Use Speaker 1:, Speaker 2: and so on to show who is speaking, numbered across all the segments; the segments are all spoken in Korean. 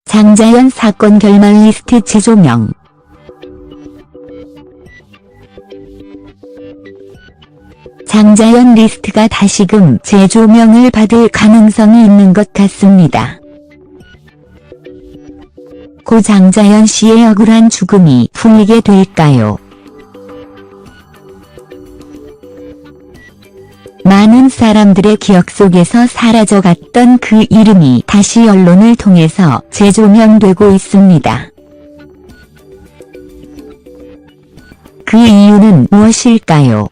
Speaker 1: 장자연 사건 결말 리스트 재조명. 장자연 리스트가 다시금 재조명을 받을 가능성이 있는 것 같습니다. 고 장자연 씨의 억울한 죽음이 풀리게 될까요? 많은 사람들의 기억 속에서 사라져갔던 그 이름이 다시 언론을 통해서 재조명되고 있습니다. 그 이유는 무엇일까요?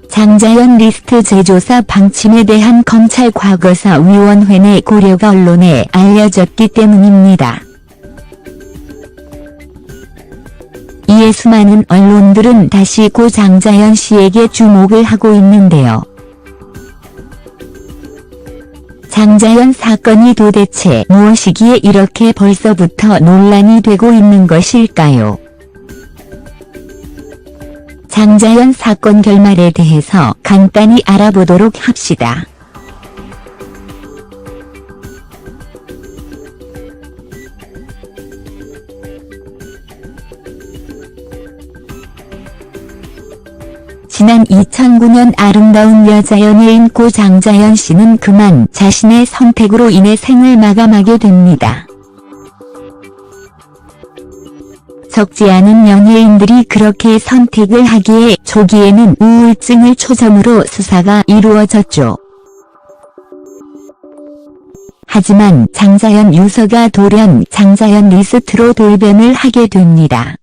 Speaker 1: 장자연 리스트 재조사 방침에 대한 검찰 과거사 위원회 내 고려가 언론에 알려졌기 때문입니다. 이에 수많은 언론들은 다시 고 장자연 씨에게 주목을 하고 있는데요. 장자연 사건이 도대체 무엇이기에 이렇게 벌써부터 논란이 되고 있는 것일까요? 장자연 사건 결말에 대해서 간단히 알아보도록 합시다. 지난 2009년 아름다운 여자 연예인 고 장자연 씨는 그만 자신의 선택으로 인해 생을 마감하게 됩니다. 적지 않은 연예인들이 그렇게 선택을 하기에 초기에는 우울증을 초점으로 수사가 이루어졌죠. 하지만 장자연 유서가 돌연 장자연 리스트로 돌변을 하게 됩니다.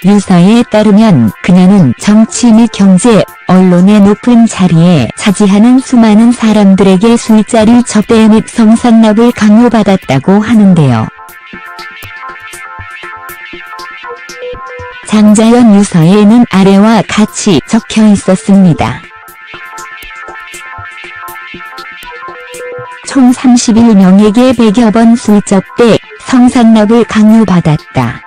Speaker 1: 유서에 따르면 그녀는 정치 및 경제, 언론의 높은 자리에 차지하는 수많은 사람들에게 술자리 접대 및 성상납을 강요받았다고 하는데요. 장자연 유서에는 아래와 같이 적혀 있었습니다. 총 31명에게 100여 번 술접대, 성상납을 강요받았다.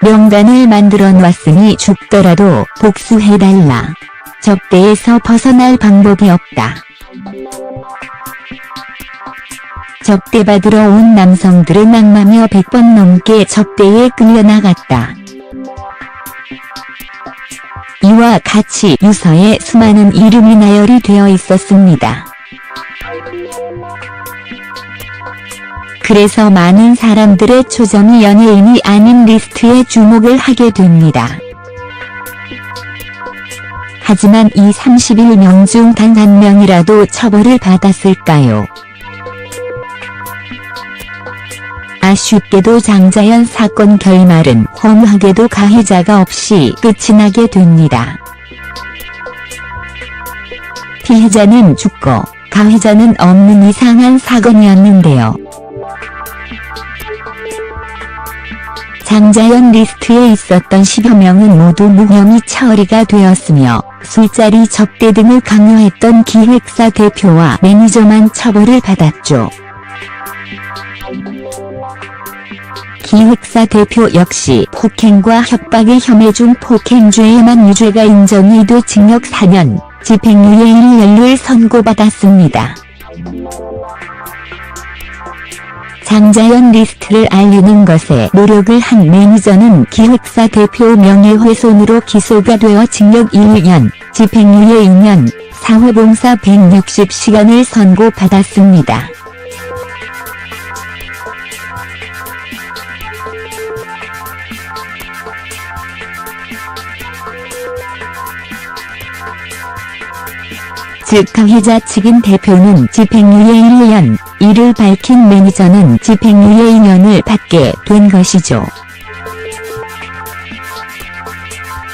Speaker 1: 명단을 만들어 놨으니 죽더라도 복수해달라. 접대에서 벗어날 방법이 없다. 접대받으러 온 남성들은 악마며 100번 넘게 접대에 끌려나갔다. 이와 같이 유서에 수많은 이름이 나열이 되어 있었습니다. 그래서 많은 사람들의 초점이 연예인이 아닌 리스트에 주목을 하게 됩니다. 하지만 이 31명 중 단 한 명이라도 처벌을 받았을까요? 아쉽게도 장자연 사건 결말은 허무하게도 가해자가 없이 끝이 나게 됩니다. 피해자는 죽고 가해자는 없는 이상한 사건이었는데요. 장자연 리스트에 있었던 10여 명은 모두 무혐의 처리가 되었으며 술자리 접대 등을 강요했던 기획사 대표와 매니저만 처벌을 받았죠. 기획사 대표 역시 폭행과 협박의 혐의 중 폭행죄에만 유죄가 인정이 돼 징역 4년, 집행유예 1년을 선고받았습니다. 장자연 리스트를 알리는 것에 노력을 한 매니저는 기획사 대표 명예훼손으로 기소가 되어 징역 1년, 집행유예 2년, 사회봉사 160시간을 선고받았습니다. 즉 가해자 측인 대표는 집행유예 1년, 이를 밝힌 매니저는 집행유예 2년을 받게 된 것이죠.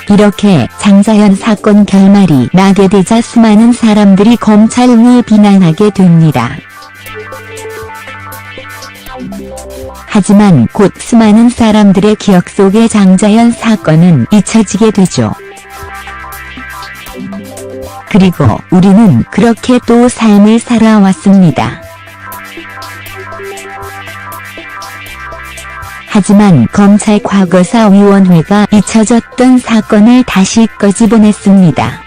Speaker 1: 이렇게 장자연 사건 결말이 나게 되자 수많은 사람들이 검찰을 비난하게 됩니다. 하지만 곧 수많은 사람들의 기억 속에 장자연 사건은 잊혀지게 되죠. 그리고 우리는 그렇게 또 삶을 살아왔습니다. 하지만 검찰 과거사위원회가 잊혀졌던 사건을 다시 꺼집어냈습니다.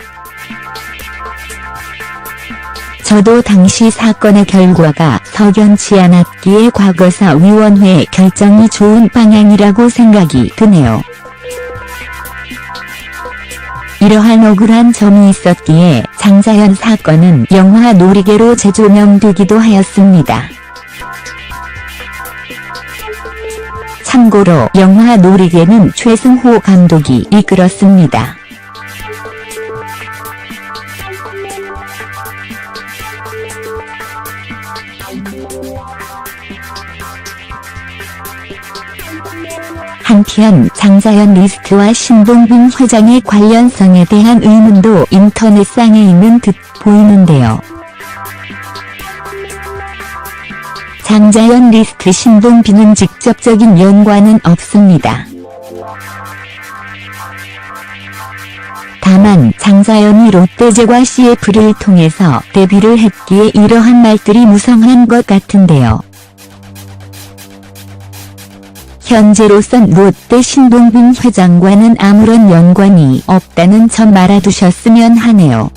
Speaker 1: 저도 당시 사건의 결과가 석연치 않았기에 과거사위원회의 결정이 좋은 방향이라고 생각이 드네요. 이러한 억울한 점이 있었기에 장자연 사건은 영화 놀이개로 재조명되기도 하였습니다. 참고로 영화 놀이개는 최승호 감독이 이끌었습니다. 한편 장자연 리스트와 신동빈 회장의 관련성에 대한 의문도 인터넷상에 있는 듯 보이는데요. 장자연 리스트 신동빈은 직접적인 연관은 없습니다. 다만 장자연이 롯데제과 CF를 통해서 데뷔를 했기에 이러한 말들이 무성한 것 같은데요. 현재로선 롯데 신동빈 회장과는 아무런 연관이 없다는 점 알아두셨으면 하네요.